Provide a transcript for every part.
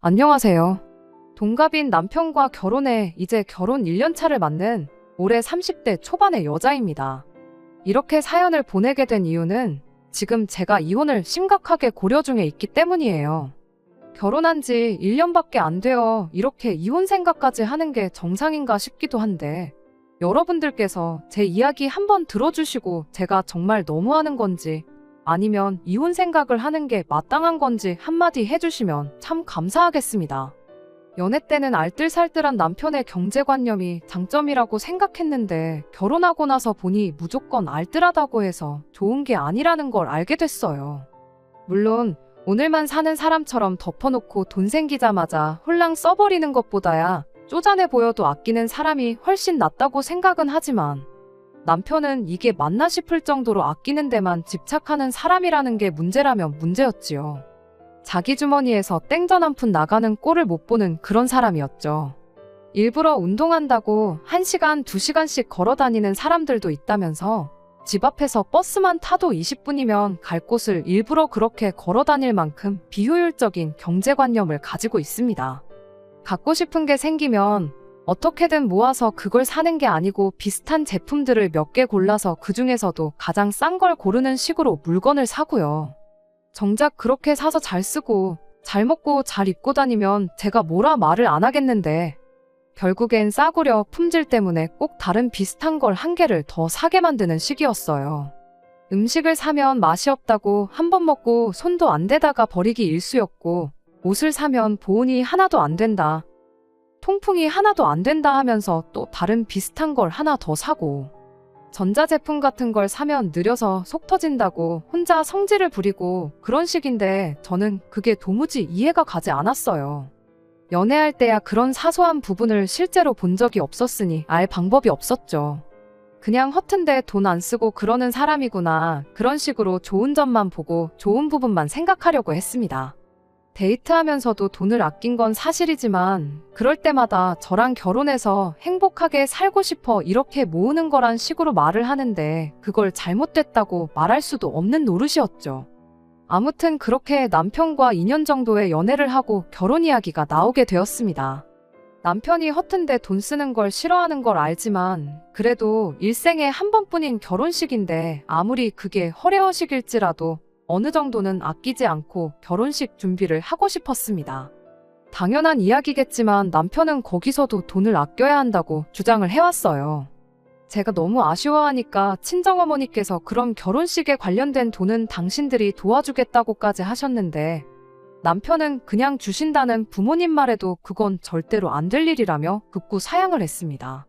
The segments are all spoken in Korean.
안녕하세요. 동갑인 남편과 결혼해 이제 결혼 1년 차를 맞는 올해 30대 초반의 여자입니다. 이렇게 사연을 보내게 된 이유는 지금 제가 이혼을 심각하게 고려 중에 있기 때문이에요. 결혼한 지 1년밖에 안 되어 이렇게 이혼 생각까지 하는 게 정상인가 싶기도 한데 여러분들께서 제 이야기 한번 들어주시고 제가 정말 너무하는 건지 아니면 이혼 생각을 하는 게 마땅한 건지 한마디 해주시면 참 감사하겠습니다. 연애 때는 알뜰살뜰한 남편의 경제관념이 장점이라고 생각했는데 결혼하고 나서 보니 무조건 알뜰하다고 해서 좋은 게 아니라는 걸 알게 됐어요. 물론 오늘만 사는 사람처럼 덮어놓고 돈 생기자마자 홀랑 써버리는 것보다야 쪼잔해 보여도 아끼는 사람이 훨씬 낫다고 생각은 하지만 남편은 이게 맞나 싶을 정도로 아끼는 데만 집착하는 사람이라는 게 문제라면 문제였지요. 자기 주머니에서 땡전 한 푼 나가는 꼴을 못 보는 그런 사람이었죠. 일부러 운동한다고 1시간, 2시간씩 걸어 다니는 사람들도 있다면서 집 앞에서 버스만 타도 20분이면 갈 곳을 일부러 그렇게 걸어 다닐 만큼 비효율적인 경제관념을 가지고 있습니다. 갖고 싶은 게 생기면 어떻게든 모아서 그걸 사는 게 아니고 비슷한 제품들을 몇 개 골라서 그 중에서도 가장 싼 걸 고르는 식으로 물건을 사고요. 정작 그렇게 사서 잘 쓰고 잘 먹고 잘 입고 다니면 제가 뭐라 말을 안 하겠는데 결국엔 싸구려 품질 때문에 꼭 다른 비슷한 걸 한 개를 더 사게 만드는 식이었어요. 음식을 사면 맛이 없다고 한 번 먹고 손도 안 대다가 버리기 일쑤였고 옷을 사면 보온이 하나도 안 된다. 통풍이 하나도 안 된다 하면서 또 다른 비슷한 걸 하나 더 사고 전자제품 같은 걸 사면 느려서 속 터진다고 혼자 성질을 부리고 그런 식인데 저는 그게 도무지 이해가 가지 않았어요. 연애할 때야 그런 사소한 부분을 실제로 본 적이 없었으니 알 방법이 없었죠. 그냥 허튼데 돈 안 쓰고 그러는 사람이구나 그런 식으로 좋은 점만 보고 좋은 부분만 생각하려고 했습니다. 데이트하면서도 돈을 아낀 건 사실이지만 그럴 때마다 저랑 결혼해서 행복하게 살고 싶어 이렇게 모으는 거란 식으로 말을 하는데 그걸 잘못됐다고 말할 수도 없는 노릇이었죠. 아무튼 그렇게 남편과 2년 정도의 연애를 하고 결혼 이야기가 나오게 되었습니다. 남편이 허튼데 돈 쓰는 걸 싫어하는 걸 알지만 그래도 일생에 한 번뿐인 결혼식인데 아무리 그게 허례허식일지라도 어느 정도는 아끼지 않고 결혼식 준비를 하고 싶었습니다. 당연한 이야기겠지만 남편은 거기서도 돈을 아껴야 한다고 주장을 해왔어요. 제가 너무 아쉬워하니까 친정어머니께서 그럼 결혼식에 관련된 돈은 당신들이 도와주겠다고까지 하셨는데 남편은 그냥 주신다는 부모님 말에도 그건 절대로 안 될 일이라며 극구 사양을 했습니다.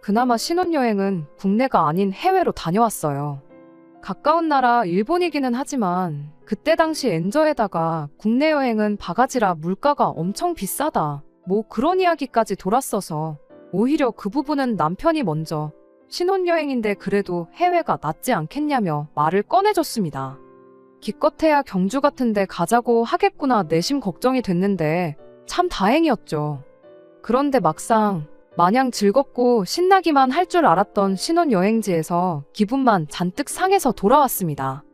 그나마 신혼여행은 국내가 아닌 해외로 다녀왔어요. 가까운 나라 일본이기는 하지만 그때 당시 엔저에다가 국내 여행은 바가지라 물가가 엄청 비싸다. 뭐 그런 이야기까지 돌았어서 오히려 그 부분은 남편이 먼저 신혼여행인데 그래도 해외가 낫지 않겠냐며 말을 꺼내줬습니다. 기껏해야 경주 같은 데 가자고 하겠구나 내심 걱정이 됐는데 참 다행이었죠. 그런데 막상 마냥 즐겁고 신나기만 할 줄 알았던 신혼여행지에서 기분만 잔뜩 상해서 돌아왔습니다.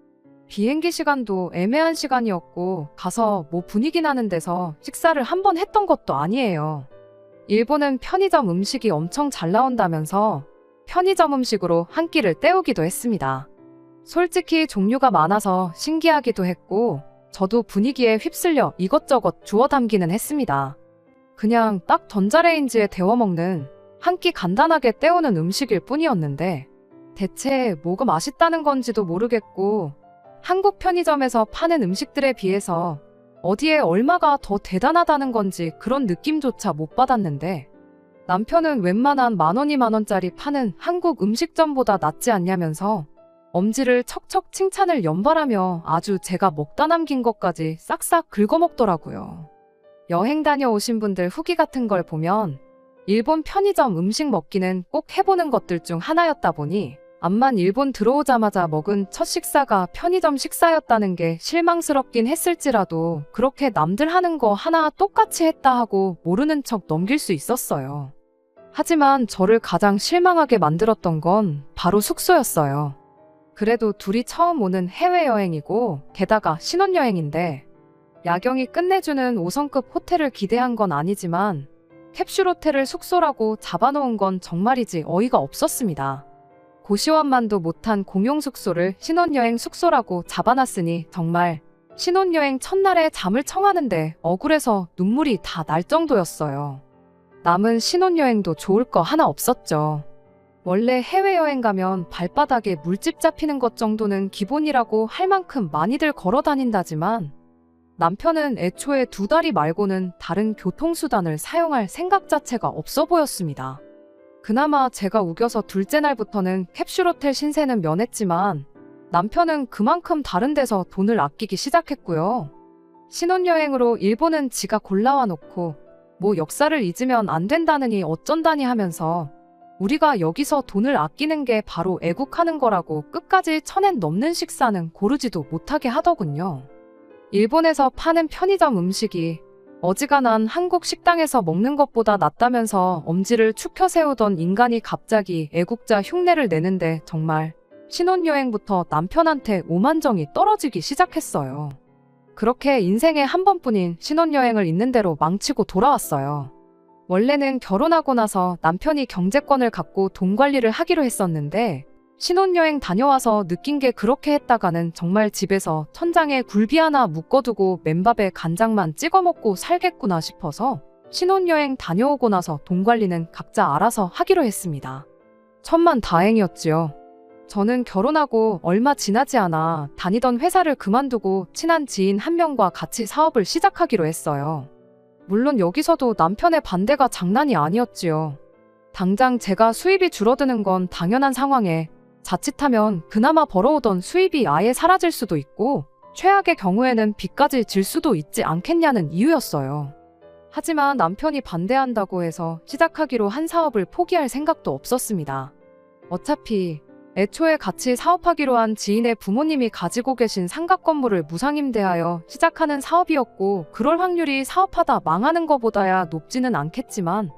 비행기 시간도 애매한 시간이었고 가서 뭐 분위기 나는 데서 식사를 한 번 했던 것도 아니에요. 일본은 편의점 음식이 엄청 잘 나온다면서 편의점 음식으로 한 끼를 때우기도 했습니다. 솔직히 종류가 많아서 신기하기도 했고 저도 분위기에 휩쓸려 이것저것 주워 담기는 했습니다. 그냥 딱 전자레인지에 데워 먹는 한 끼 간단하게 때우는 음식일 뿐이었는데 대체 뭐가 맛있다는 건지도 모르겠고 한국 편의점에서 파는 음식들에 비해서 어디에 얼마가 더 대단하다는 건지 그런 느낌조차 못 받았는데 남편은 웬만한 만원, 2만원짜리 파는 한국 음식점보다 낫지 않냐면서 엄지를 척척 칭찬을 연발하며 아주 제가 먹다 남긴 것까지 싹싹 긁어먹더라고요. 여행 다녀오신 분들 후기 같은 걸 보면 일본 편의점 음식 먹기는 꼭 해보는 것들 중 하나였다 보니 암만 일본 들어오자마자 먹은 첫 식사가 편의점 식사였다는 게 실망스럽긴 했을지라도 그렇게 남들 하는 거 하나 똑같이 했다 하고 모르는 척 넘길 수 있었어요. 하지만 저를 가장 실망하게 만들었던 건 바로 숙소였어요. 그래도 둘이 처음 오는 해외여행이고 게다가 신혼여행인데 야경이 끝내주는 5성급 호텔을 기대한 건 아니지만 캡슐 호텔을 숙소라고 잡아놓은 건 정말이지 어이가 없었습니다. 고시원만도 못한 공용 숙소를 신혼여행 숙소라고 잡아놨으니 정말 신혼여행 첫날에 잠을 청하는데 억울해서 눈물이 다 날 정도였어요. 남은 신혼여행도 좋을 거 하나 없었죠. 원래 해외여행 가면 발바닥에 물집 잡히는 것 정도는 기본이라고 할 만큼 많이들 걸어 다닌다지만 남편은 애초에 2다리 말고는 다른 교통수단을 사용할 생각 자체가 없어 보였습니다. 그나마 제가 우겨서 둘째 날부터는 캡슐호텔 신세는 면했지만 남편은 그만큼 다른 데서 돈을 아끼기 시작했고요. 신혼여행으로 일본은 지가 골라와 놓고 뭐 역사를 잊으면 안 된다느니 어쩐다니 하면서 우리가 여기서 돈을 아끼는 게 바로 애국하는 거라고 끝까지 1000엔 넘는 식사는 고르지도 못하게 하더군요. 일본에서 파는 편의점 음식이 어지간한 한국 식당에서 먹는 것보다 낫다면서 엄지를 축혀 세우던 인간이 갑자기 애국자 흉내를 내는데 정말 신혼여행부터 남편한테 오만정이 떨어지기 시작했어요. 그렇게 인생에 한 번뿐인 신혼여행을 있는 대로 망치고 돌아왔어요. 원래는 결혼하고 나서 남편이 경제권을 갖고 돈 관리를 하기로 했었는데 신혼여행 다녀와서 느낀 게 그렇게 했다가는 정말 집에서 천장에 굴비 하나 묶어두고 맨밥에 간장만 찍어 먹고 살겠구나 싶어서 신혼여행 다녀오고 나서 돈 관리는 각자 알아서 하기로 했습니다. 천만다행이었지요. 저는 결혼하고 얼마 지나지 않아 다니던 회사를 그만두고 친한 지인 한 명과 같이 사업을 시작하기로 했어요. 물론 여기서도 남편의 반대가 장난이 아니었지요. 당장 제가 수입이 줄어드는 건 당연한 상황에 자칫하면 그나마 벌어오던 수입이 아예 사라질 수도 있고 최악의 경우에는 빚까지 질 수도 있지 않겠냐는 이유였어요. 하지만 남편이 반대한다고 해서 시작하기로 한 사업을 포기할 생각도 없었습니다. 어차피 애초에 같이 사업하기로 한 지인의 부모님이 가지고 계신 상가 건물을 무상임대하여 시작하는 사업이었고 그럴 확률이 사업하다 망하는 것보다야 높지는 않겠지만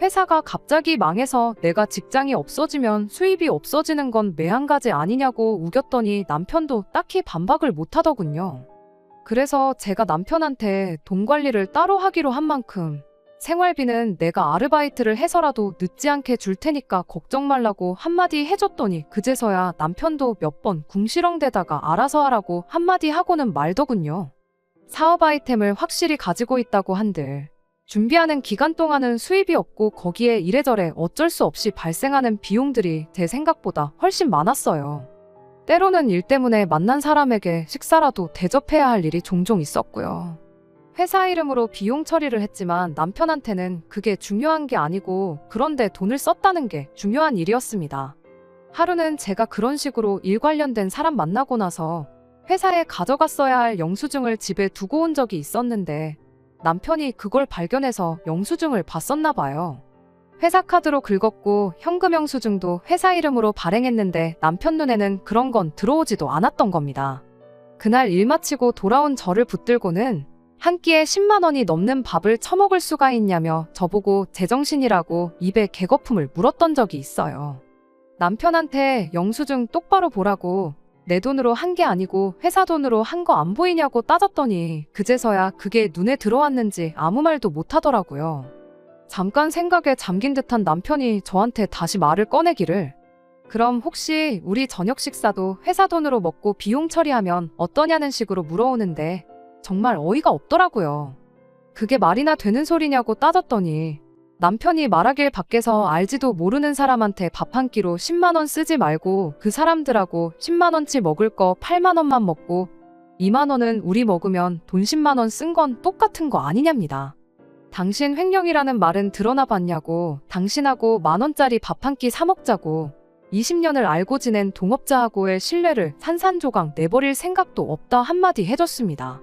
회사가 갑자기 망해서 내가 직장이 없어지면 수입이 없어지는 건 매한가지 아니냐고 우겼더니 남편도 딱히 반박을 못하더군요. 그래서 제가 남편한테 돈 관리를 따로 하기로 한 만큼 생활비는 내가 아르바이트를 해서라도 늦지 않게 줄 테니까 걱정 말라고 한마디 해줬더니 그제서야 남편도 몇 번 궁시렁대다가 알아서 하라고 한마디 하고는 말더군요. 사업 아이템을 확실히 가지고 있다고 한들 준비하는 기간 동안은 수입이 없고 거기에 이래저래 어쩔 수 없이 발생하는 비용들이 제 생각보다 훨씬 많았어요. 때로는 일 때문에 만난 사람에게 식사라도 대접해야 할 일이 종종 있었고요. 회사 이름으로 비용 처리를 했지만 남편한테는 그게 중요한 게 아니고 그런데 돈을 썼다는 게 중요한 일이었습니다. 하루는 제가 그런 식으로 일 관련된 사람 만나고 나서 회사에 가져갔어야 할 영수증을 집에 두고 온 적이 있었는데 남편이 그걸 발견해서 영수증을 봤었나 봐요. 회사 카드로 긁었고 현금 영수증도 회사 이름으로 발행했는데 남편 눈에는 그런 건 들어오지도 않았던 겁니다. 그날 일 마치고 돌아온 저를 붙들고는 한 끼에 10만 원이 넘는 밥을 처먹을 수가 있냐며 저보고 제정신이라고 입에 개거품을 물었던 적이 있어요. 남편한테 영수증 똑바로 보라고 내 돈으로 한 게 아니고 회사 돈으로 한 거 안 보이냐고 따졌더니 그제서야 그게 눈에 들어왔는지 아무 말도 못하더라고요. 잠깐 생각에 잠긴 듯한 남편이 저한테 다시 말을 꺼내기를 그럼 혹시 우리 저녁 식사도 회사 돈으로 먹고 비용 처리하면 어떠냐는 식으로 물어오는데 정말 어이가 없더라고요. 그게 말이나 되는 소리냐고 따졌더니 남편이 말하길 밖에서 알지도 모르는 사람한테 밥 한 끼로 10만 원 쓰지 말고 그 사람들하고 10만 원치 먹을 거 8만 원만 먹고 2만 원은 우리 먹으면 돈 10만 원 쓴 건 똑같은 거 아니냐입니다. 당신 횡령이라는 말은 들어나 봤냐고 당신하고 만 원짜리 밥 한 끼 사 먹자고 20년을 알고 지낸 동업자하고의 신뢰를 산산조각 내버릴 생각도 없다 한마디 해줬습니다.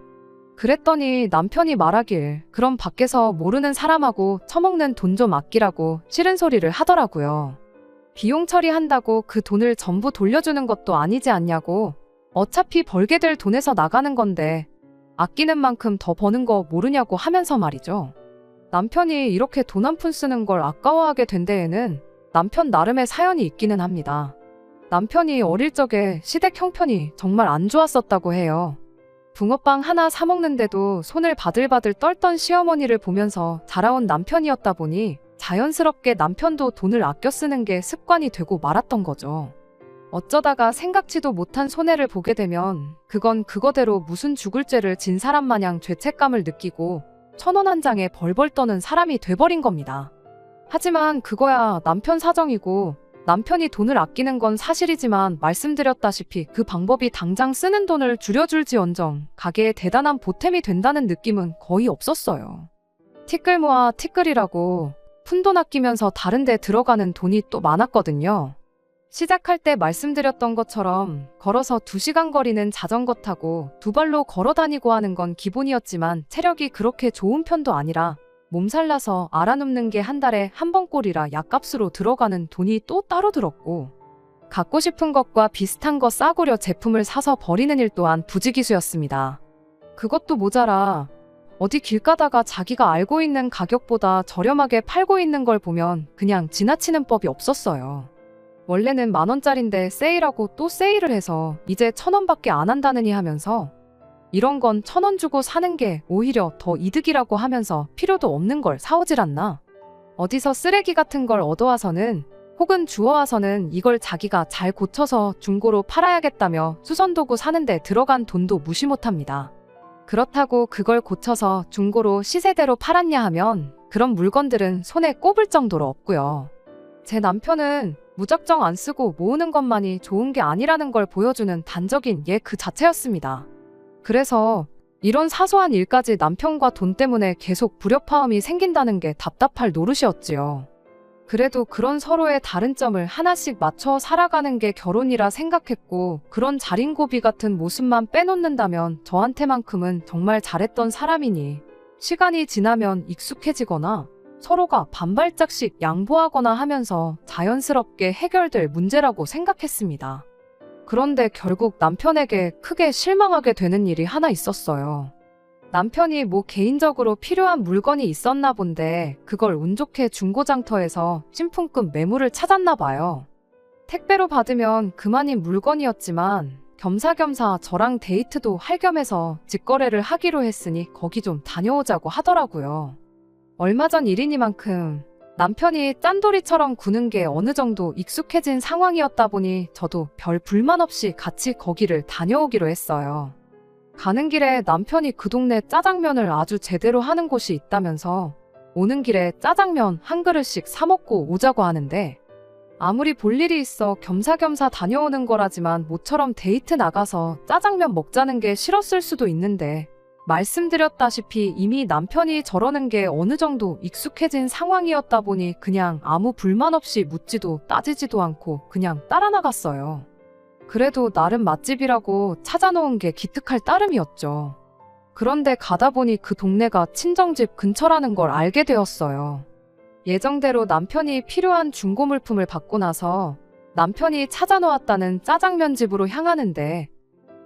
그랬더니 남편이 말하길 그럼 밖에서 모르는 사람하고 처먹는 돈 좀 아끼라고 싫은 소리를 하더라고요. 비용 처리한다고 그 돈을 전부 돌려주는 것도 아니지 않냐고 어차피 벌게 될 돈에서 나가는 건데 아끼는 만큼 더 버는 거 모르냐고 하면서 말이죠. 남편이 이렇게 돈 한 푼 쓰는 걸 아까워하게 된 데에는 남편 나름의 사연이 있기는 합니다. 남편이 어릴 적에 시댁 형편이 정말 안 좋았었다고 해요. 붕어빵 하나 사 먹는데도 손을 바들바들 떨던 시어머니를 보면서 자라온 남편이었다 보니 자연스럽게 남편도 돈을 아껴 쓰는 게 습관이 되고 말았던 거죠. 어쩌다가 생각지도 못한 손해를 보게 되면 그건 그거대로 무슨 죽을 죄를 진 사람 마냥 죄책감을 느끼고 1,000원 한 장에 벌벌 떠는 사람이 돼버린 겁니다. 하지만 그거야 남편 사정이고 남편이 돈을 아끼는 건 사실이지만 말씀드렸다시피 그 방법이 당장 쓰는 돈을 줄여줄지언정 가게에 대단한 보탬이 된다는 느낌은 거의 없었어요. 티끌 모아 티끌이라고 푼돈 아끼면서 다른 데 들어가는 돈이 또 많았거든요. 시작할 때 말씀드렸던 것처럼 걸어서 2시간 거리는 자전거 타고 2발로 걸어 다니고 하는 건 기본이었지만 체력이 그렇게 좋은 편도 아니라 몸살 나서 알아눕는 게 한 달에 한 번 꼴이라 약값으로 들어가는 돈이 또 따로 들었고 갖고 싶은 것과 비슷한 거 싸구려 제품을 사서 버리는 일 또한 부지기수였습니다. 그것도 모자라 어디 길 가다가 자기가 알고 있는 가격보다 저렴하게 팔고 있는 걸 보면 그냥 지나치는 법이 없었어요. 원래는 10,000원짜린데 세일하고 또 세일을 해서 이제 1,000원밖에 안 한다느니 하면서 이런 건 1,000원 주고 사는 게 오히려 더 이득이라고 하면서 필요도 없는 걸 사오질 않나. 어디서 쓰레기 같은 걸 얻어와서는 혹은 주워와서는 이걸 자기가 잘 고쳐서 중고로 팔아야겠다며 수선도구 사는데 들어간 돈도 무시 못합니다. 그렇다고 그걸 고쳐서 중고로 시세대로 팔았냐 하면 그런 물건들은 손에 꼽을 정도로 없고요. 제 남편은 무작정 안 쓰고 모으는 것만이 좋은 게 아니라는 걸 보여주는 단적인 예 그 자체였습니다. 그래서 이런 사소한 일까지 남편과 돈 때문에 계속 불협화음이 생긴다는 게 답답할 노릇이었지요. 그래도 그런 서로의 다른 점을 하나씩 맞춰 살아가는 게 결혼이라 생각했고 그런 자린고비 같은 모습만 빼놓는다면 저한테만큼은 정말 잘했던 사람이니 시간이 지나면 익숙해지거나 서로가 반발짝씩 양보하거나 하면서 자연스럽게 해결될 문제라고 생각했습니다. 그런데 결국 남편에게 크게 실망하게 되는 일이 하나 있었어요. 남편이 뭐 개인적으로 필요한 물건이 있었나 본데 그걸 운 좋게 중고장터에서 신품급 매물을 찾았나 봐요. 택배로 받으면 그만인 물건이었지만 겸사겸사 저랑 데이트도 할 겸해서 직거래를 하기로 했으니 거기 좀 다녀오자고 하더라고요. 얼마 전 일이니만큼 남편이 짠돌이처럼 구는 게 어느 정도 익숙해진 상황이었다 보니 저도 별 불만 없이 같이 거기를 다녀오기로 했어요. 가는 길에 남편이 그 동네 짜장면을 아주 제대로 하는 곳이 있다면서 오는 길에 짜장면 한 그릇씩 사 먹고 오자고 하는데 아무리 볼 일이 있어 겸사겸사 다녀오는 거라지만 모처럼 데이트 나가서 짜장면 먹자는 게 싫었을 수도 있는데 말씀드렸다시피 이미 남편이 저러는 게 어느 정도 익숙해진 상황이었다 보니 그냥 아무 불만 없이 묻지도 따지지도 않고 그냥 따라 나갔어요. 그래도 나름 맛집이라고 찾아놓은 게 기특할 따름이었죠. 그런데 가다 보니 그 동네가 친정집 근처라는 걸 알게 되었어요. 예정대로 남편이 필요한 중고 물품을 받고 나서 남편이 찾아놓았다는 짜장면집으로 향하는데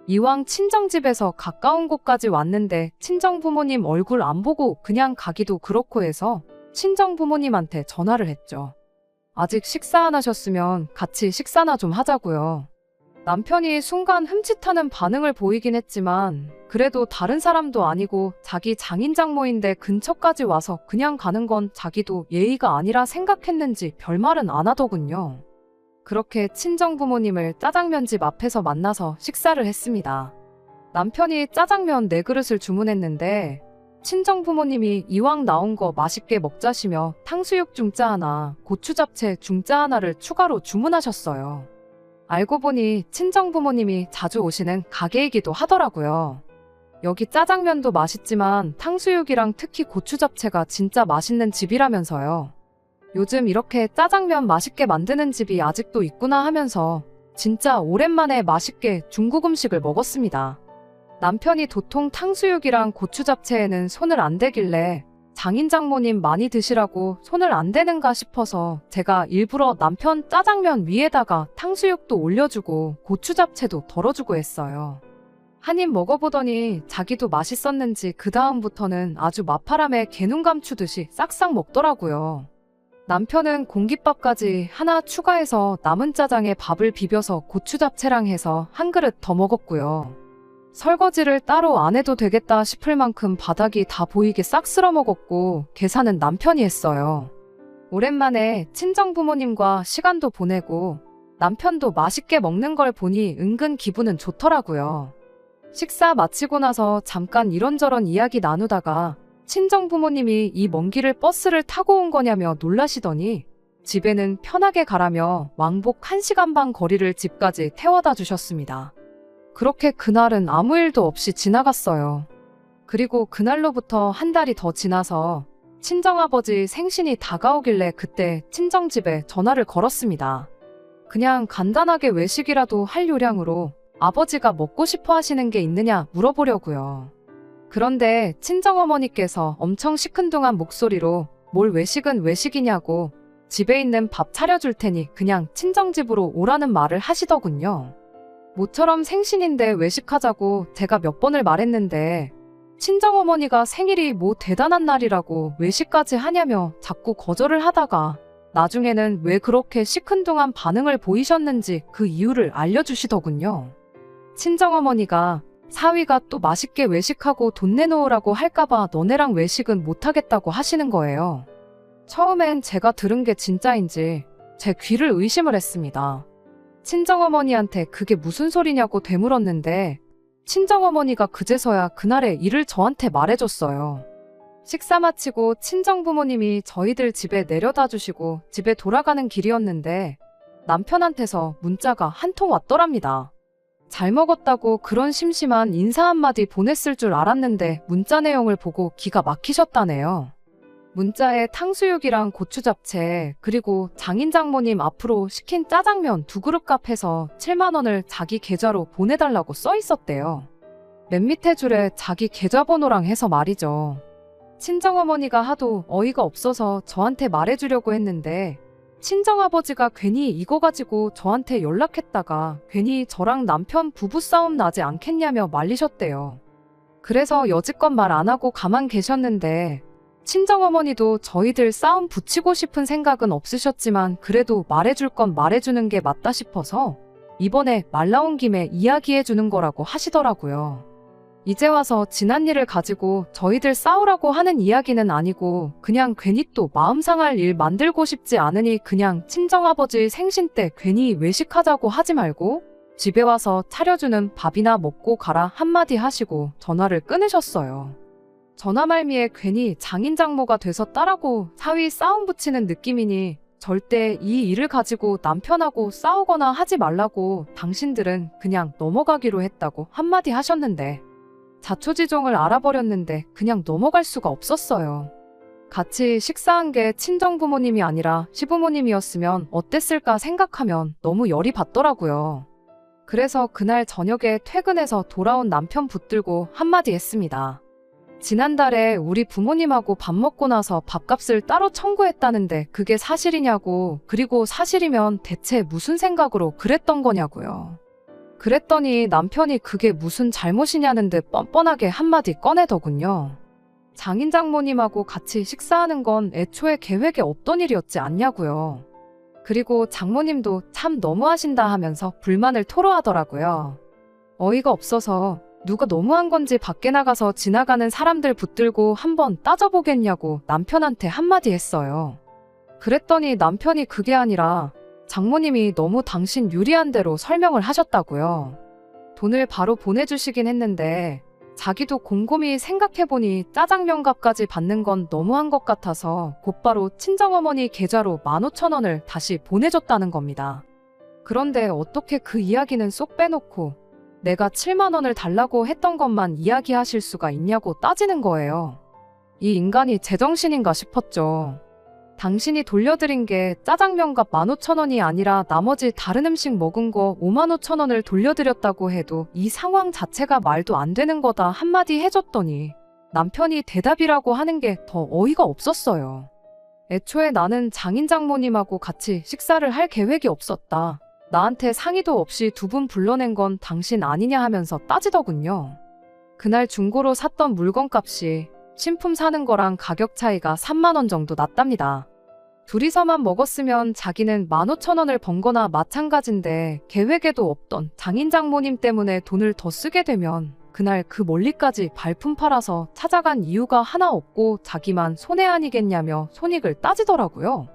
이왕 친정집에서 가까운 곳까지 왔는데 친정부모님 얼굴 안 보고 그냥 가기도 그렇고 해서 친정부모님한테 전화를 했죠. 아직 식사 안 하셨으면 같이 식사나 좀 하자고요. 남편이 순간 흠칫하는 반응을 보이긴 했지만 그래도 다른 사람도 아니고 자기 장인장모인데 근처까지 와서 그냥 가는 건 자기도 예의가 아니라 생각했는지 별말은 안 하더군요. 그렇게 친정부모님을 짜장면집 앞에서 만나서 식사를 했습니다. 남편이 짜장면 4그릇을 주문했는데 친정부모님이 이왕 나온 거 맛있게 먹자시며 탕수육 중짜 하나, 고추잡채 중짜 하나를 추가로 주문하셨어요. 알고 보니 친정부모님이 자주 오시는 가게이기도 하더라고요. 여기 짜장면도 맛있지만 탕수육이랑 특히 고추잡채가 진짜 맛있는 집이라면서요. 요즘 이렇게 짜장면 맛있게 만드는 집이 아직도 있구나 하면서 진짜 오랜만에 맛있게 중국 음식을 먹었습니다. 남편이 도통 탕수육이랑 고추잡채에는 손을 안 대길래 장인장모님 많이 드시라고 손을 안 대는가 싶어서 제가 일부러 남편 짜장면 위에다가 탕수육도 올려주고 고추잡채도 덜어주고 했어요. 한 입 먹어보더니 자기도 맛있었는지 그 다음부터는 아주 마파람에 개눈 감추듯이 싹싹 먹더라고요. 남편은 공깃밥까지 하나 추가해서 남은 짜장에 밥을 비벼서 고추잡채랑 해서 한 그릇 더 먹었고요. 설거지를 따로 안 해도 되겠다 싶을 만큼 바닥이 다 보이게 싹 쓸어먹었고 계산은 남편이 했어요. 오랜만에 친정부모님과 시간도 보내고 남편도 맛있게 먹는 걸 보니 은근 기분은 좋더라고요. 식사 마치고 나서 잠깐 이런저런 이야기 나누다가 친정부모님이 이 먼 길을 버스를 타고 온 거냐며 놀라시더니 집에는 편하게 가라며 왕복 1시간 반 거리를 집까지 태워다 주셨습니다. 그렇게 그날은 아무 일도 없이 지나갔어요. 그리고 그날로부터 한 달이 더 지나서 친정아버지 생신이 다가오길래 그때 친정집에 전화를 걸었습니다. 그냥 간단하게 외식이라도 할 요량으로 아버지가 먹고 싶어 하시는 게 있느냐 물어보려고요. 그런데 친정어머니께서 엄청 시큰둥한 목소리로 뭘 외식은 외식이냐고 집에 있는 밥 차려줄 테니 그냥 친정집으로 오라는 말을 하시더군요. 모처럼 생신인데 외식하자고 제가 몇 번을 말했는데 친정어머니가 생일이 뭐 대단한 날이라고 외식까지 하냐며 자꾸 거절을 하다가 나중에는 왜 그렇게 시큰둥한 반응을 보이셨는지 그 이유를 알려주시더군요. 친정어머니가 사위가 또 맛있게 외식하고 돈 내놓으라고 할까봐 너네랑 외식은 못하겠다고 하시는 거예요. 처음엔 제가 들은 게 진짜인지 제 귀를 의심을 했습니다. 친정어머니한테 그게 무슨 소리냐고 되물었는데 친정어머니가 그제서야 그날의 일을 저한테 말해줬어요. 식사 마치고 친정부모님이 저희들 집에 내려다 주시고 집에 돌아가는 길이었는데 남편한테서 문자가 한 통 왔더랍니다. 잘 먹었다고 그런 심심한 인사 한마디 보냈을 줄 알았는데 문자 내용을 보고 기가 막히셨다네요. 문자에 탕수육이랑 고추 잡채 그리고 장인 장모님 앞으로 시킨 짜장면 2그릇 값해서 7만 원을 자기 계좌로 보내달라고 써 있었대요. 맨 밑에 줄에 자기 계좌번호랑 해서 말이죠. 친정어머니가 하도 어이가 없어서 저한테 말해주려고 했는데 친정아버지가 괜히 이거 가지고 저한테 연락했다가 괜히 저랑 남편 부부싸움 나지 않겠냐며 말리셨대요. 그래서 여지껏 말 안 하고 가만 계셨는데 친정어머니도 저희들 싸움 붙이고 싶은 생각은 없으셨지만 그래도 말해줄 건 말해주는 게 맞다 싶어서 이번에 말 나온 김에 이야기해주는 거라고 하시더라고요. 이제 와서 지난 일을 가지고 저희들 싸우라고 하는 이야기는 아니고 그냥 괜히 또 마음 상할 일 만들고 싶지 않으니 그냥 친정아버지 생신 때 괜히 외식하자고 하지 말고 집에 와서 차려주는 밥이나 먹고 가라 한마디 하시고 전화를 끊으셨어요. 전화 말미에 괜히 장인장모가 돼서 딸하고 사위 싸움 붙이는 느낌이니 절대 이 일을 가지고 남편하고 싸우거나 하지 말라고 당신들은 그냥 넘어가기로 했다고 한마디 하셨는데 자초지종을 알아버렸는데 그냥 넘어갈 수가 없었어요. 같이 식사한 게 친정부모님이 아니라 시부모님이었으면 어땠을까 생각하면 너무 열이 받더라고요. 그래서 그날 저녁에 퇴근해서 돌아온 남편 붙들고 한마디 했습니다. 지난달에 우리 부모님하고 밥 먹고 나서 밥값을 따로 청구했다는데 그게 사실이냐고, 그리고 사실이면 대체 무슨 생각으로 그랬던 거냐고요. 그랬더니 남편이 그게 무슨 잘못이냐는 듯 뻔뻔하게 한마디 꺼내더군요. 장인 장모님하고 같이 식사하는 건 애초에 계획에 없던 일이었지 않냐고요. 그리고 장모님도 참 너무하신다 하면서 불만을 토로하더라고요. 어이가 없어서 누가 너무한 건지 밖에 나가서 지나가는 사람들 붙들고 한번 따져보겠냐고 남편한테 한마디 했어요. 그랬더니 남편이 그게 아니라 장모님이 너무 당신 유리한 대로 설명을 하셨다고요. 돈을 바로 보내주시긴 했는데 자기도 곰곰이 생각해보니 짜장면 값까지 받는 건 너무한 것 같아서 곧바로 친정어머니 계좌로 15,000원을 다시 보내줬다는 겁니다. 그런데 어떻게 그 이야기는 쏙 빼놓고 내가 7만 원을 달라고 했던 것만 이야기하실 수가 있냐고 따지는 거예요. 이 인간이 제정신인가 싶었죠. 당신이 돌려드린 게 짜장면값 15,000원이 아니라 나머지 다른 음식 먹은 거 55,000원을 돌려드렸다고 해도 이 상황 자체가 말도 안 되는 거다 한마디 해줬더니 남편이 대답이라고 하는 게 더 어이가 없었어요. 애초에 나는 장인 장모님하고 같이 식사를 할 계획이 없었다. 나한테 상의도 없이 2분 불러낸 건 당신 아니냐 하면서 따지더군요. 그날 중고로 샀던 물건값이 신품 사는 거랑 가격 차이가 3만 원 정도 났답니다. 둘이서만 먹었으면 자기는 15,000원을 번 거나 마찬가지인데 계획에도 없던 장인 장모님 때문에 돈을 더 쓰게 되면 그날 그 멀리까지 발품 팔아서 찾아간 이유가 하나 없고 자기만 손해 아니겠냐며 손익을 따지더라고요.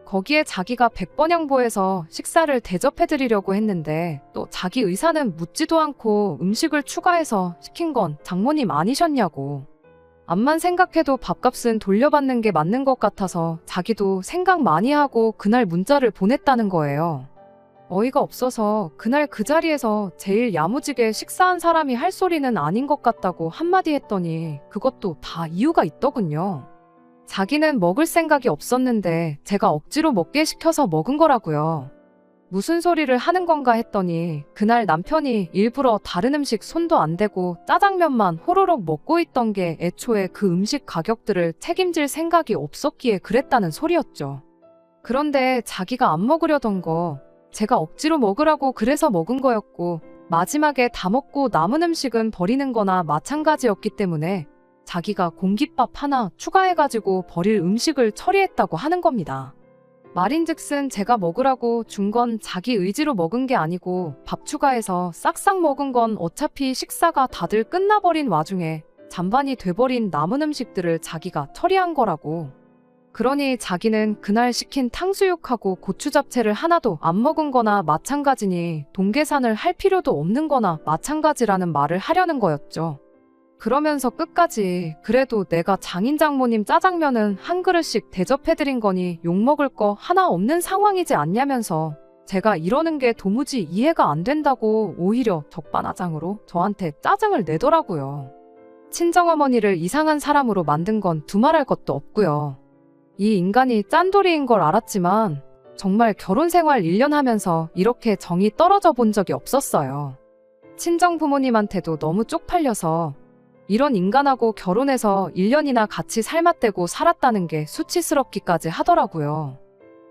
거기에 자기가 백번양보해서 식사를 대접해드리려고 했는데 또 자기 의사는 묻지도 않고 음식을 추가해서 시킨 건 장모님 아니셨냐고. 암만 생각해도 밥값은 돌려받는 게 맞는 것 같아서 자기도 생각 많이 하고 그날 문자를 보냈다는 거예요. 어이가 없어서 그날 그 자리에서 제일 야무지게 식사한 사람이 할 소리는 아닌 것 같다고 한마디 했더니 그것도 다 이유가 있더군요. 자기는 먹을 생각이 없었는데 제가 억지로 먹게 시켜서 먹은 거라고요. 무슨 소리를 하는 건가 했더니 그날 남편이 일부러 다른 음식 손도 안 대고 짜장면만 호로록 먹고 있던 게 애초에 그 음식 가격들을 책임질 생각이 없었기에 그랬다는 소리였죠. 그런데 자기가 안 먹으려던 거 제가 억지로 먹으라고 그래서 먹은 거였고 마지막에 다 먹고 남은 음식은 버리는 거나 마찬가지였기 때문에 자기가 공깃밥 하나 추가해가지고 버릴 음식을 처리했다고 하는 겁니다. 말인즉슨 제가 먹으라고 준 건 자기 의지로 먹은 게 아니고 밥 추가해서 싹싹 먹은 건 어차피 식사가 다들 끝나버린 와중에 잔반이 돼버린 남은 음식들을 자기가 처리한 거라고. 그러니 자기는 그날 시킨 탕수육하고 고추 잡채를 하나도 안 먹은 거나 마찬가지니 돈 계산을 할 필요도 없는 거나 마찬가지라는 말을 하려는 거였죠. 그러면서 끝까지 그래도 내가 장인 장모님 짜장면은 한 그릇씩 대접해드린 거니 욕먹을 거 하나 없는 상황이지 않냐면서 제가 이러는 게 도무지 이해가 안 된다고 오히려 적반하장으로 저한테 짜증을 내더라고요. 친정어머니를 이상한 사람으로 만든 건 두말할 것도 없고요. 이 인간이 짠돌이인 걸 알았지만 정말 결혼 생활 1년 하면서 이렇게 정이 떨어져 본 적이 없었어요. 친정 부모님한테도 너무 쪽팔려서 이런 인간하고 결혼해서 1년이나 같이 살맛대고 살았다는 게 수치스럽기까지 하더라고요.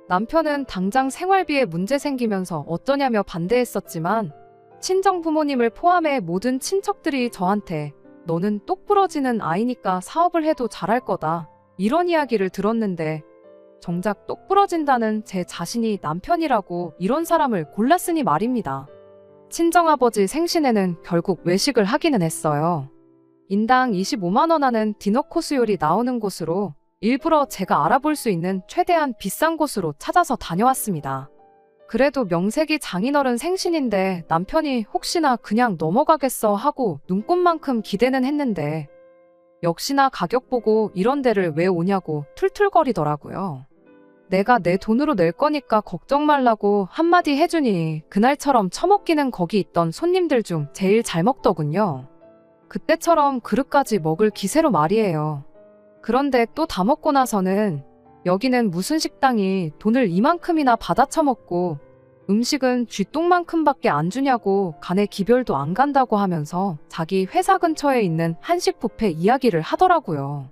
남편은 당장 생활비에 문제 생기면서 어쩌냐며 반대했었지만 친정 부모님을 포함해 모든 친척들이 저한테 너는 똑부러지는 아이니까 사업을 해도 잘할 거다. 이런 이야기를 들었는데 정작 똑부러진다는 제 자신이 남편이라고 이런 사람을 골랐으니 말입니다. 친정아버지 생신에는 결국 외식을 하기는 했어요. 인당 25만 원 하는 디너 코스 요리 나오는 곳으로 일부러 제가 알아볼 수 있는 최대한 비싼 곳으로 찾아서 다녀왔습니다. 그래도 명색이 장인어른 생신인데 남편이 혹시나 그냥 넘어가겠어 하고 눈꽃만큼 기대는 했는데 역시나 가격 보고 이런 데를 왜 오냐고 툴툴거리더라고요. 내가 내 돈으로 낼 거니까 걱정 말라고 한마디 해주니 그날처럼 처먹기는 거기 있던 손님들 중 제일 잘 먹더군요. 그때처럼 그릇까지 먹을 기세로 말이에요. 그런데 또 다 먹고 나서는 여기는 무슨 식당이 돈을 이만큼이나 받아 처먹고 음식은 쥐똥만큼밖에 안 주냐고 간에 기별도 안 간다고 하면서 자기 회사 근처에 있는 한식 뷔페 이야기를 하더라고요.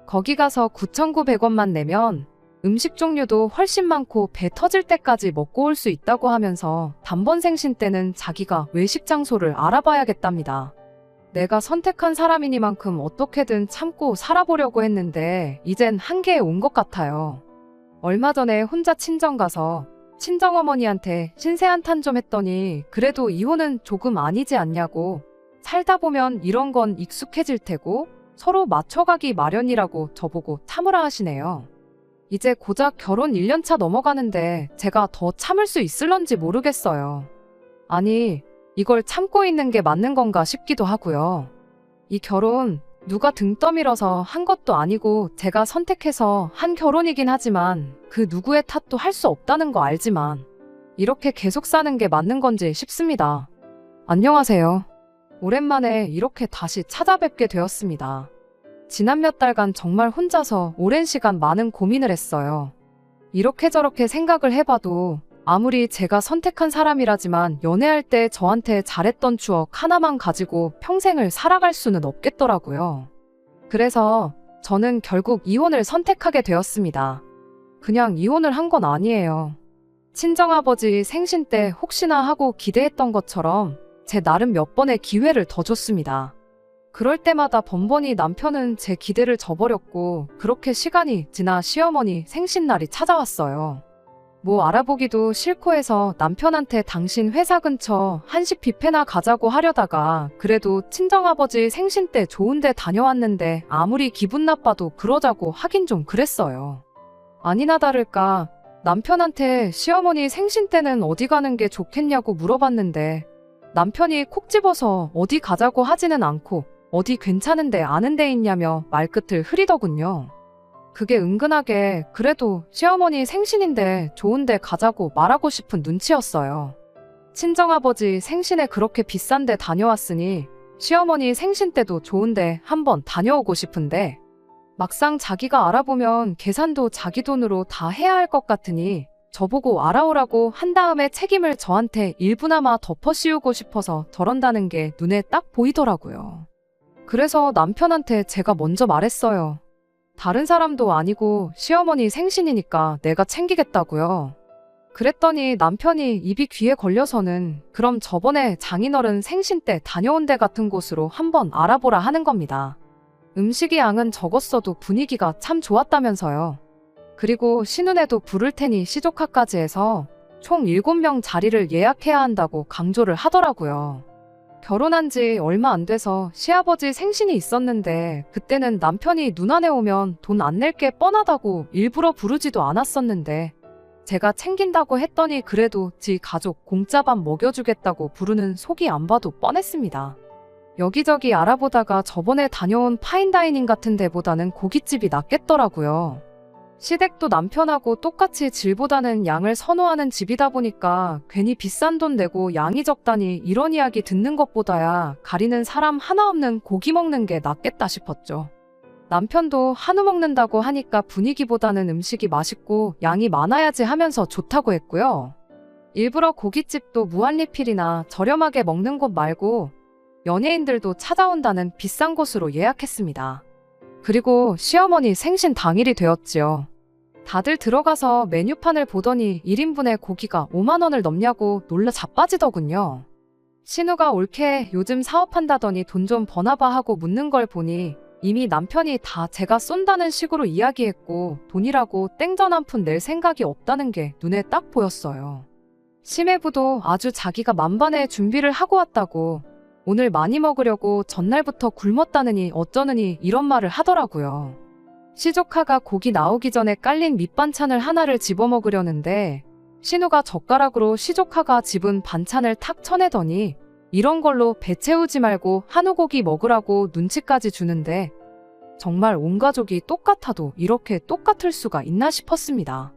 거기 가서 9,900원만 내면 음식 종류도 훨씬 많고 배 터질 때까지 먹고 올 수 있다고 하면서 단번 생신 때는 자기가 외식 장소를 알아봐야겠답니다. 내가 선택한 사람이니만큼 어떻게든 참고 살아보려고 했는데 이젠 한계에 온 것 같아요. 얼마 전에 혼자 친정 가서 친정어머니한테 신세 한탄 좀 했더니 그래도 이혼은 조금 아니지 않냐고 살다 보면 이런 건 익숙해질 테고 서로 맞춰가기 마련이라고 저보고 참으라 하시네요. 이제 고작 결혼 1년차 넘어가는데 제가 더 참을 수 있을런지 모르겠어요. 아니 이걸 참고 있는 게 맞는 건가 싶기도 하고요. 이 결혼 누가 등 떠밀어서 한 것도 아니고 제가 선택해서 한 결혼이긴 하지만 그 누구의 탓도 할 수 없다는 거 알지만 이렇게 계속 사는 게 맞는 건지 싶습니다. 안녕하세요. 오랜만에 이렇게 다시 찾아뵙게 되었습니다. 지난 몇 달간 정말 혼자서 오랜 시간 많은 고민을 했어요. 이렇게 저렇게 생각을 해봐도 아무리 제가 선택한 사람이라지만 연애할 때 저한테 잘했던 추억 하나만 가지고 평생을 살아갈 수는 없겠더라고요. 그래서 저는 결국 이혼을 선택하게 되었습니다. 그냥 이혼을 한 건 아니에요. 친정아버지 생신 때 혹시나 하고 기대했던 것처럼 제 나름 몇 번의 기회를 더 줬습니다. 그럴 때마다 번번이 남편은 제 기대를 저버렸고 그렇게 시간이 지나 시어머니 생신날이 찾아왔어요. 뭐 알아보기도 싫고 해서 남편한테 당신 회사 근처 한식 뷔페나 가자고 하려다가 그래도 친정아버지 생신 때 좋은 데 다녀왔는데 아무리 기분 나빠도 그러자고 하긴 좀 그랬어요. 아니나 다를까 남편한테 시어머니 생신 때는 어디 가는 게 좋겠냐고 물어봤는데 남편이 콕 집어서 어디 가자고 하지는 않고 어디 괜찮은데 아는 데 있냐며 말끝을 흐리더군요. 그게 은근하게 그래도 시어머니 생신인데 좋은 데 가자고 말하고 싶은 눈치였어요. 친정아버지 생신에 그렇게 비싼 데 다녀왔으니 시어머니 생신 때도 좋은 데 한번 다녀오고 싶은데 막상 자기가 알아보면 계산도 자기 돈으로 다 해야 할 것 같으니 저보고 알아오라고 한 다음에 책임을 저한테 일부나마 덮어씌우고 싶어서 저런다는 게 눈에 딱 보이더라고요. 그래서 남편한테 제가 먼저 말했어요. 다른 사람도 아니고 시어머니 생신이니까 내가 챙기겠다고요. 그랬더니 남편이 입이 귀에 걸려서는 그럼 저번에 장인어른 생신 때 다녀온 데 같은 곳으로 한번 알아보라 하는 겁니다. 음식의 양은 적었어도 분위기가 참 좋았다면서요. 그리고 신혼에도 부를 테니 시조카까지 해서 총 7명 자리를 예약해야 한다고 강조를 하더라고요. 결혼한 지 얼마 안 돼서 시아버지 생신이 있었는데 그때는 남편이 눈안에 오면 돈 안 낼 게 뻔하다고 일부러 부르지도 않았었는데 제가 챙긴다고 했더니 그래도 지 가족 공짜밥 먹여주겠다고 부르는 속이 안 봐도 뻔했습니다. 여기저기 알아보다가 저번에 다녀온 파인다이닝 같은 데보다는 고깃집이 낫겠더라고요. 시댁도 남편하고 똑같이 질보다는 양을 선호하는 집이다 보니까 괜히 비싼 돈 내고 양이 적다니 이런 이야기 듣는 것보다야 가리는 사람 하나 없는 고기 먹는 게 낫겠다 싶었죠. 남편도 한우 먹는다고 하니까 분위기보다는 음식이 맛있고 양이 많아야지 하면서 좋다고 했고요. 일부러 고깃집도 무한리필이나 저렴하게 먹는 곳 말고 연예인들도 찾아온다는 비싼 곳으로 예약했습니다. 그리고 시어머니 생신 당일이 되었지요. 다들 들어가서 메뉴판을 보더니 1인분에 고기가 5만 원을 넘냐고 놀라 자빠지더군요. 신우가 올케 요즘 사업한다더니 돈 좀 버나봐 하고 묻는 걸 보니 이미 남편이 다 제가 쏜다는 식으로 이야기했고 돈이라고 땡전 한 푼 낼 생각이 없다는 게 눈에 딱 보였어요. 심해부도 아주 자기가 만반의 준비를 하고 왔다고 오늘 많이 먹으려고 전날부터 굶었다느니 어쩌느니 이런 말을 하더라고요. 시조카가 고기 나오기 전에 깔린 밑반찬을 하나를 집어먹으려는데 신우가 젓가락으로 시조카가 집은 반찬을 탁 쳐내더니 이런 걸로 배 채우지 말고 한우고기 먹으라고 눈치까지 주는데 정말 온 가족이 똑같아도 이렇게 똑같을 수가 있나 싶었습니다.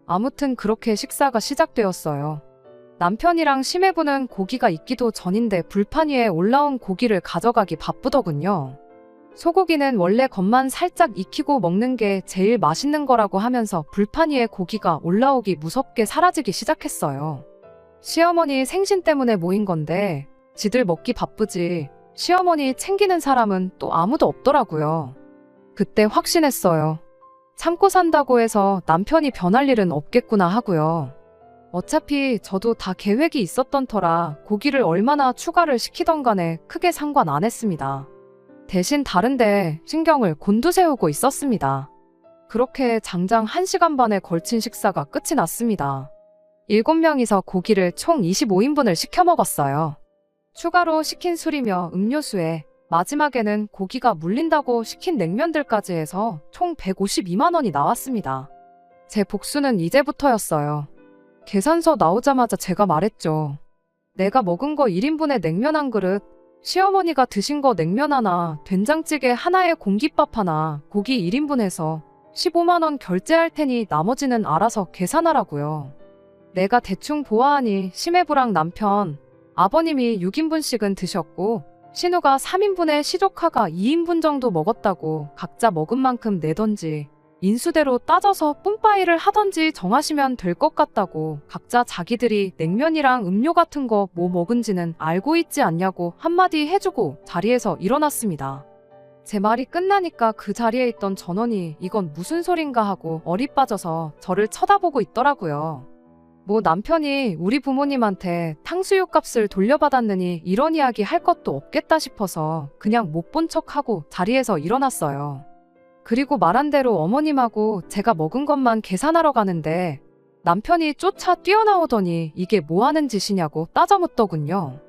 아무튼 그렇게 식사가 시작되었어요. 남편이랑 심해부는 고기가 익기도 전인데 불판 위에 올라온 고기를 가져가기 바쁘더군요. 소고기는 원래 겉만 살짝 익히고 먹는 게 제일 맛있는 거라고 하면서 불판 위에 고기가 올라오기 무섭게 사라지기 시작했어요. 시어머니 생신 때문에 모인 건데 지들 먹기 바쁘지 시어머니 챙기는 사람은 또 아무도 없더라고요. 그때 확신했어요. 참고 산다고 해서 남편이 변할 일은 없겠구나 하고요. 어차피 저도 다 계획이 있었던 터라 고기를 얼마나 추가를 시키던 간에 크게 상관 안 했습니다. 대신 다른데 신경을 곤두세우고 있었습니다. 그렇게 장장 1시간 반에 걸친 식사가 끝이 났습니다. 7명이서 고기를 총 25인분을 시켜 먹었어요. 추가로 시킨 술이며 음료수에 마지막에는 고기가 물린다고 시킨 냉면들까지 해서 총 152만 원이 나왔습니다. 제 복수는 이제부터였어요. 계산서 나오자마자 제가 말했죠. 내가 먹은 거 1인분에 냉면 한 그릇, 시어머니가 드신 거 냉면 하나, 된장찌개 하나에 공깃밥 하나, 고기 1인분 해서 15만 원 결제할 테니 나머지는 알아서 계산하라고요. 내가 대충 보아하니 심해부랑 남편, 아버님이 6인분씩은 드셨고 신우가 3인분에 시조카가 2인분 정도 먹었다고 각자 먹은 만큼 내던지 인수대로 따져서 뿜빠이를 하던지 정하시면 될 것 같다고 각자 자기들이 냉면이랑 음료 같은 거 뭐 먹은지는 알고 있지 않냐고 한마디 해주고 자리에서 일어났습니다. 제 말이 끝나니까 그 자리에 있던 전원이 이건 무슨 소린가 하고 어리 빠져서 저를 쳐다보고 있더라고요. 뭐 남편이 우리 부모님한테 탕수육 값을 돌려받았느니 이런 이야기 할 것도 없겠다 싶어서 그냥 못 본 척하고 자리에서 일어났어요. 그리고 말한 대로 어머님하고 제가 먹은 것만 계산하러 가는데 남편이 쫓아 뛰어나오더니 이게 뭐 하는 짓이냐고 따져묻더군요.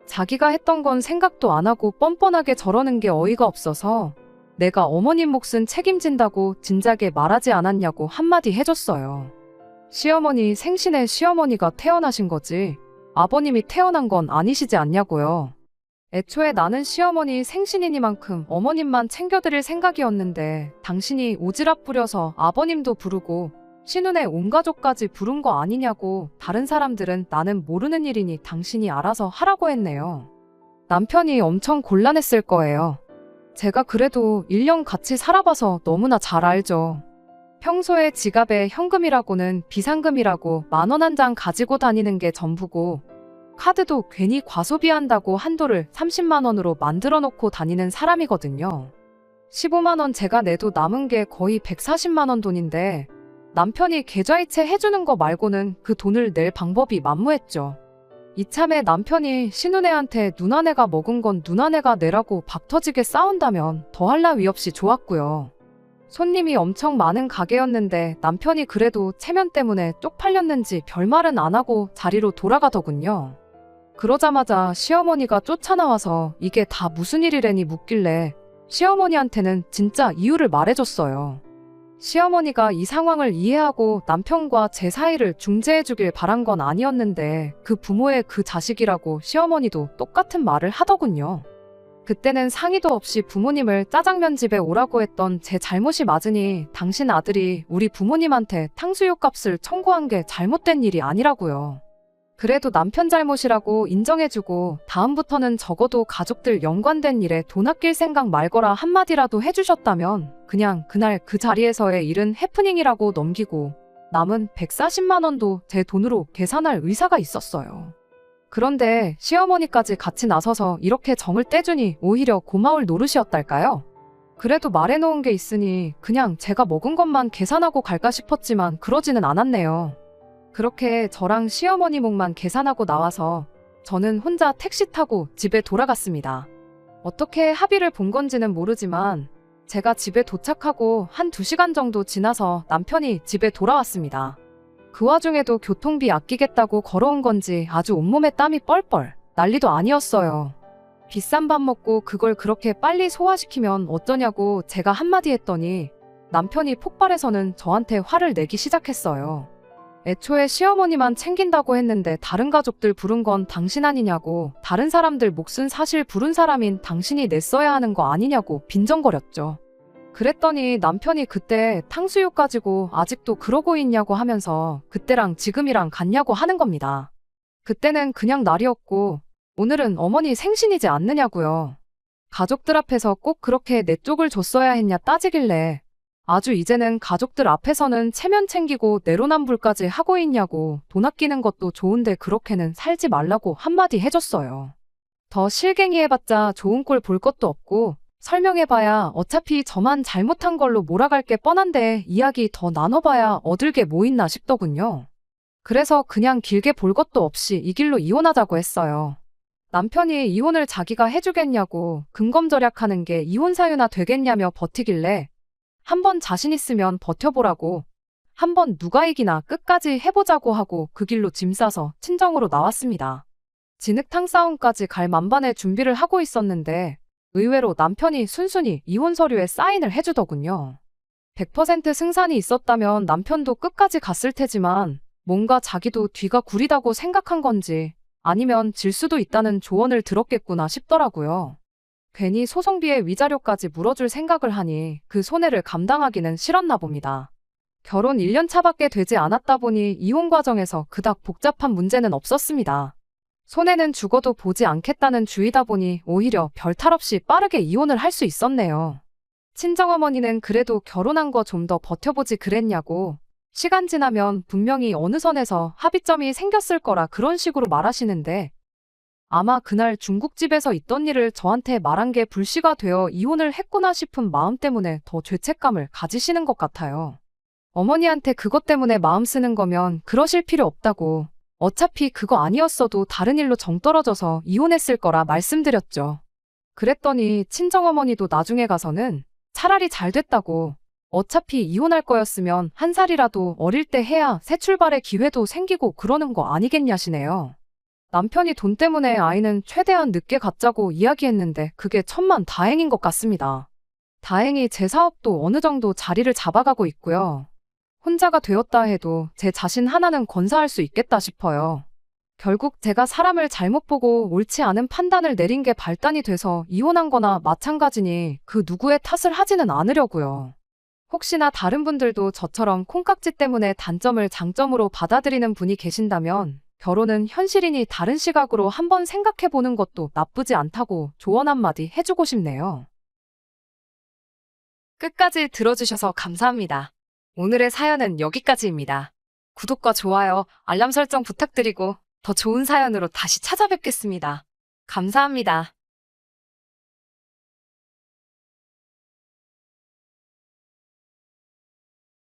자기가 했던 건 생각도 안 하고 뻔뻔하게 저러는 게 어이가 없어서 내가 어머님 몫은 책임진다고 진작에 말하지 않았냐고 한마디 해줬어요. 시어머니 생신에 시어머니가 태어나신 거지 아버님이 태어난 건 아니시지 않냐고요. 애초에 나는 시어머니 생신이니만큼 어머님만 챙겨드릴 생각이었는데 당신이 오지랖 부려서 아버님도 부르고 신혼에 온 가족까지 부른 거 아니냐고 다른 사람들은 나는 모르는 일이니 당신이 알아서 하라고 했네요. 남편이 엄청 곤란했을 거예요. 제가 그래도 1년 같이 살아봐서 너무나 잘 알죠. 평소에 지갑에 현금이라고는 비상금이라고 10,000원 한 장 가지고 다니는 게 전부고 카드도 괜히 과소비한다고 한도를 30만 원으로 만들어 놓고 다니는 사람이거든요. 15만 원 제가 내도 남은 게 거의 140만 원 돈인데 남편이 계좌이체 해주는 거 말고는 그 돈을 낼 방법이 만무했죠. 이참에 남편이 신우네한테 누나네가 먹은 건 누나네가 내라고 박 터지게 싸운다면 더할 나위 없이 좋았고요. 손님이 엄청 많은 가게였는데 남편이 그래도 체면 때문에 쪽팔렸는지 별말은 안 하고 자리로 돌아가더군요. 그러자마자 시어머니가 쫓아나와서 이게 다 무슨 일이래니 묻길래 시어머니한테는 진짜 이유를 말해줬어요. 시어머니가 이 상황을 이해하고 남편과 제 사이를 중재해주길 바란 건 아니었는데 그 부모의 그 자식이라고 시어머니도 똑같은 말을 하더군요. 그때는 상의도 없이 부모님을 짜장면 집에 오라고 했던 제 잘못이 맞으니 당신 아들이 우리 부모님한테 탕수육 값을 청구한 게 잘못된 일이 아니라고요. 그래도 남편 잘못이라고 인정해주고 다음부터는 적어도 가족들 연관된 일에 돈 아낄 생각 말거라 한마디라도 해주셨다면 그냥 그날 그 자리에서의 일은 해프닝이라고 넘기고 남은 140만 원도 제 돈으로 계산할 의사가 있었어요. 그런데 시어머니까지 같이 나서서 이렇게 정을 떼주니 오히려 고마울 노릇이었달까요? 그래도 말해놓은 게 있으니 그냥 제가 먹은 것만 계산하고 갈까 싶었지만 그러지는 않았네요. 그렇게 저랑 시어머니 몫만 계산하고 나와서 저는 혼자 택시 타고 집에 돌아갔습니다. 어떻게 합의를 본 건지는 모르지만 제가 집에 도착하고 한 2시간 정도 지나서 남편이 집에 돌아왔습니다. 그 와중에도 교통비 아끼겠다고 걸어온 건지 아주 온몸에 땀이 뻘뻘 난리도 아니었어요. 비싼 밥 먹고 그걸 그렇게 빨리 소화시키면 어쩌냐고 제가 한마디 했더니 남편이 폭발해서는 저한테 화를 내기 시작했어요. 애초에 시어머니만 챙긴다고 했는데 다른 가족들 부른 건 당신 아니냐고 다른 사람들 몫은 사실 부른 사람인 당신이 냈어야 하는 거 아니냐고 빈정거렸죠. 그랬더니 남편이 그때 탕수육 가지고 아직도 그러고 있냐고 하면서 그때랑 지금이랑 같냐고 하는 겁니다. 그때는 그냥 날이었고 오늘은 어머니 생신이지 않느냐고요. 가족들 앞에서 꼭 그렇게 내 쪽을 줬어야 했냐 따지길래 아주 이제는 가족들 앞에서는 체면 챙기고 내로남불까지 하고 있냐고 돈 아끼는 것도 좋은데 그렇게는 살지 말라고 한마디 해줬어요. 더 실갱이 해봤자 좋은 꼴 볼 것도 없고 설명해봐야 어차피 저만 잘못한 걸로 몰아갈 게 뻔한데 이야기 더 나눠봐야 얻을 게 뭐 있나 싶더군요. 그래서 그냥 길게 볼 것도 없이 이 길로 이혼하자고 했어요. 남편이 이혼을 자기가 해주겠냐고 근검절약하는 게 이혼 사유나 되겠냐며 버티길래 한번 자신 있으면 버텨보라고 한번 누가 이기나 끝까지 해보자고 하고 그 길로 짐 싸서 친정으로 나왔습니다. 진흙탕 싸움까지 갈 만반의 준비를 하고 있었는데 의외로 남편이 순순히 이혼 서류에 사인을 해주더군요. 100% 승산이 있었다면 남편도 끝까지 갔을 테지만 뭔가 자기도 뒤가 구리다고 생각한 건지 아니면 질 수도 있다는 조언을 들었겠구나 싶더라고요. 괜히 소송비에 위자료까지 물어줄 생각을 하니 그 손해를 감당하기는 싫었나 봅니다. 결혼 1년 차밖에 되지 않았다 보니 이혼 과정에서 그닥 복잡한 문제는 없었습니다. 손해는 죽어도 보지 않겠다는 주의다 보니 오히려 별탈 없이 빠르게 이혼을 할 수 있었네요. 친정어머니는 그래도 결혼한 거 좀 더 버텨보지 그랬냐고 시간 지나면 분명히 어느 선에서 합의점이 생겼을 거라 그런 식으로 말하시는데 아마 그날 중국집에서 있던 일을 저한테 말한 게 불씨가 되어 이혼을 했구나 싶은 마음 때문에 더 죄책감을 가지시는 것 같아요. 어머니한테 그것 때문에 마음 쓰는 거면 그러실 필요 없다고 어차피 그거 아니었어도 다른 일로 정 떨어져서 이혼했을 거라 말씀드렸죠. 그랬더니 친정어머니도 나중에 가서는 차라리 잘 됐다고 어차피 이혼할 거였으면 한 살이라도 어릴 때 해야 새 출발의 기회도 생기고 그러는 거 아니겠냐시네요. 남편이 돈 때문에 아이는 최대한 늦게 갖자고 이야기했는데 그게 천만다행인 것 같습니다. 다행히 제 사업도 어느 정도 자리를 잡아가고 있고요. 혼자가 되었다 해도 제 자신 하나는 건사할 수 있겠다 싶어요. 결국 제가 사람을 잘못 보고 옳지 않은 판단을 내린 게 발단이 돼서 이혼한 거나 마찬가지니 그 누구의 탓을 하지는 않으려고요. 혹시나 다른 분들도 저처럼 콩깍지 때문에 단점을 장점으로 받아들이는 분이 계신다면 결혼은 현실이니 다른 시각으로 한번 생각해 보는 것도 나쁘지 않다고 조언 한마디 해주고 싶네요. 끝까지 들어주셔서 감사합니다. 오늘의 사연은 여기까지입니다. 구독과 좋아요, 알람 설정 부탁드리고 더 좋은 사연으로 다시 찾아뵙겠습니다. 감사합니다.